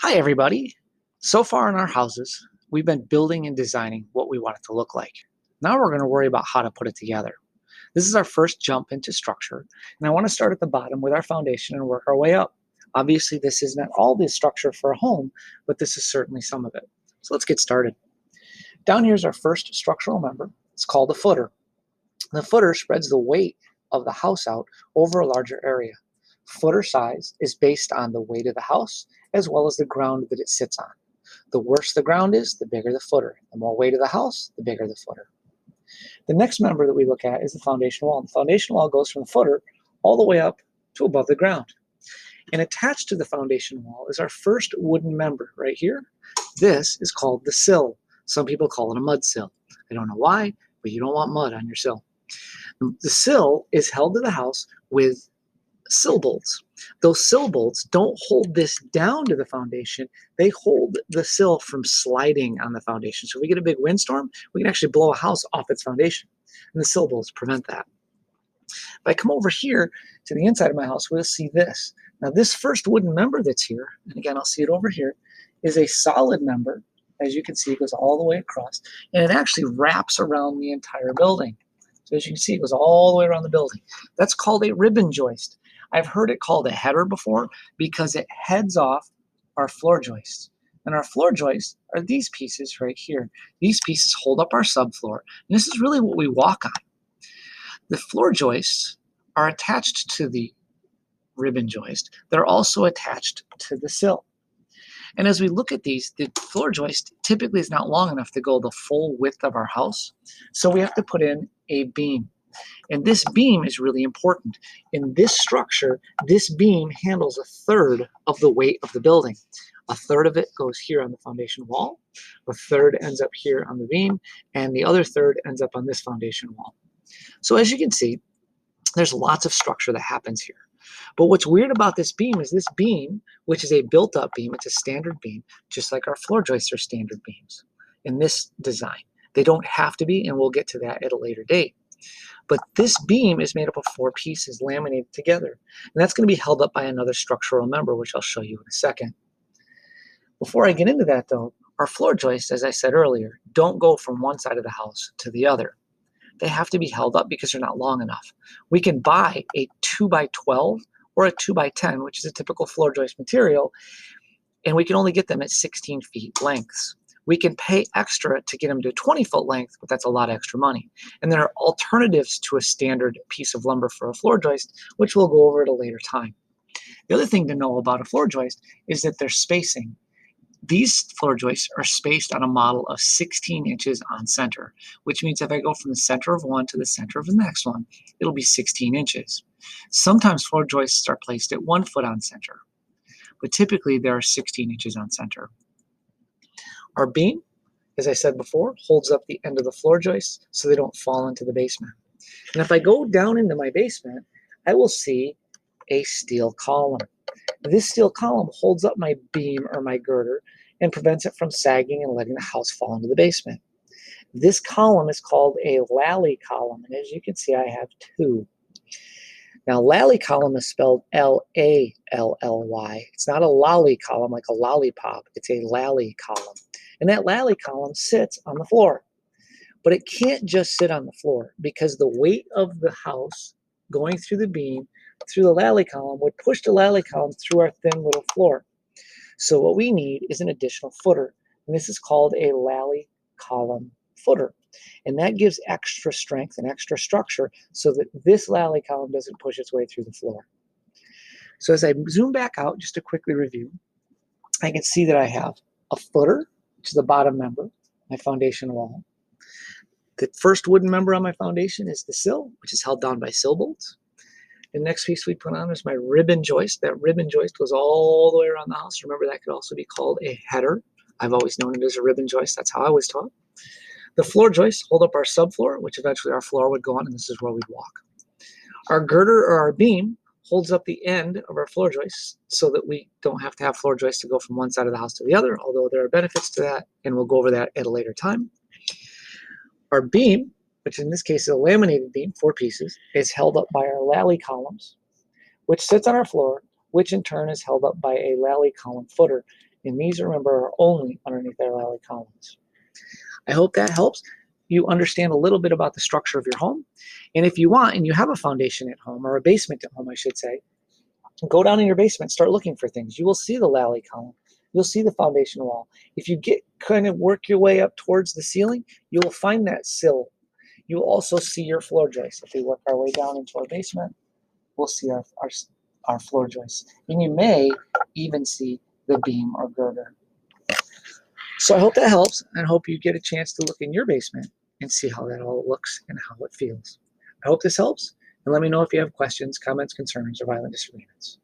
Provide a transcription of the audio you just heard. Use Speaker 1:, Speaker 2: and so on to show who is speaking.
Speaker 1: Hi, everybody. So far in our houses, we've been building and designing what we want it to look like. Now we're going to worry about how to put it together. This is our first jump into structure, and I want to start at the bottom with our foundation and work our way up. Obviously, this is not all the structure for a home, but this is certainly some of it. So let's get started. Down here is our first structural member. It's called the footer. The footer spreads the weight of the house out over a larger area. Footer size is based on the weight of the house as well as the ground that it sits on. The worse the ground is, the bigger the footer. The more weight of the house, the bigger the footer. The next member that we look at is the foundation wall. The foundation wall goes from the footer all the way up to above the ground. And attached to the foundation wall is our first wooden member right here. This is called the sill. Some people call it a mud sill. I don't know why, but you don't want mud on your sill. The sill is held to the house with sill bolts. Those sill bolts don't hold this down to the foundation. They hold the sill from sliding on the foundation. So if we get a big windstorm, we can actually blow a house off its foundation. And the sill bolts prevent that. If I come over here to the inside of my house, we'll see this. Now this first wooden member that's here, and again, I'll see it over here, is a solid member. As you can see, it goes all the way across, and it actually wraps around the entire building. So as you can see, it goes all the way around the building. That's called a ribbon joist. I've heard it called a header before because it heads off our floor joists. And our floor joists are these pieces right here. These pieces hold up our subfloor. And this is really what we walk on. The floor joists are attached to the ribbon joist. They're also attached to the sill. And as we look at these, the floor joist typically is not long enough to go the full width of our house. So we have to put in a beam. And this beam is really important. In this structure, this beam handles a third of the weight of the building. A third of it goes here on the foundation wall, a third ends up here on the beam, and the other third ends up on this foundation wall. So as you can see, there's lots of structure that happens here. But what's weird about this beam is this beam, which is a built-up beam, it's a standard beam, just like our floor joists are standard beams in this design. They don't have to be, and we'll get to that at a later date. But this beam is made up of 4 pieces laminated together. And that's going to be held up by another structural member, which I'll show you in a second. Before I get into that, though, our floor joists, as I said earlier, don't go from one side of the house to the other. They have to be held up because they're not long enough. We can buy a 2x12 or a 2x10, which is a typical floor joist material, and we can only get them at 16 feet lengths. We can pay extra to get them to 20-foot length, but that's a lot of extra money. And there are alternatives to a standard piece of lumber for a floor joist, which we'll go over at a later time. The other thing to know about a floor joist is that their spacing. These floor joists are spaced on a model of 16 inches on center, which means if I go from the center of one to the center of the next one, it'll be 16 inches. Sometimes floor joists are placed at 1 foot on center, but typically there are 16 inches on center. Our beam, as I said before, holds up the end of the floor joists so they don't fall into the basement. And if I go down into my basement, I will see a steel column. This steel column holds up my beam or my girder and prevents it from sagging and letting the house fall into the basement. This column is called a lally column, and as you can see, I have 2. Now, lally column is spelled L-A-L-L-Y. It's not a lolly column like a lollipop. It's a lally column. And that lally column sits on the floor. But it can't just sit on the floor because the weight of the house going through the beam, through the lally column, would push the lally column through our thin little floor. So what we need is an additional footer. And this is called a lally column footer. And that gives extra strength and extra structure so that this lally column doesn't push its way through the floor. So as I zoom back out, just to quickly review, I can see that I have a footer, which is the bottom member, my foundation wall. The first wooden member on my foundation is the sill, which is held down by sill bolts. The next piece we put on is my ribbon joist. That ribbon joist goes all the way around the house. Remember, that could also be called a header. I've always known it as a ribbon joist. That's how I was taught. The floor joists hold up our subfloor, which eventually our floor would go on, and this is where we'd walk. Our girder or our beam holds up the end of our floor joists so that we don't have to have floor joists to go from one side of the house to the other, although there are benefits to that, and we'll go over that at a later time. Our beam, which in this case is a laminated beam, 4 pieces, is held up by our lally columns, which sits on our floor, which in turn is held up by a lally column footer. And these, remember, are only underneath our lally columns. I hope that helps you understand a little bit about the structure of your home. And if you want, and you have a foundation at home, or a basement at home, I should say, go down in your basement, start looking for things. You will see the lally column. You'll see the foundation wall. If you get kind of work your way up towards the ceiling, you will find that sill. You will also see your floor joists. If we work our way down into our basement, we'll see our floor joists. And you may even see the beam or girder. So I hope that helps, and hope you get a chance to look in your basement and see how that all looks and how it feels. I hope this helps, and let me know if you have questions, comments, concerns, or violent disagreements.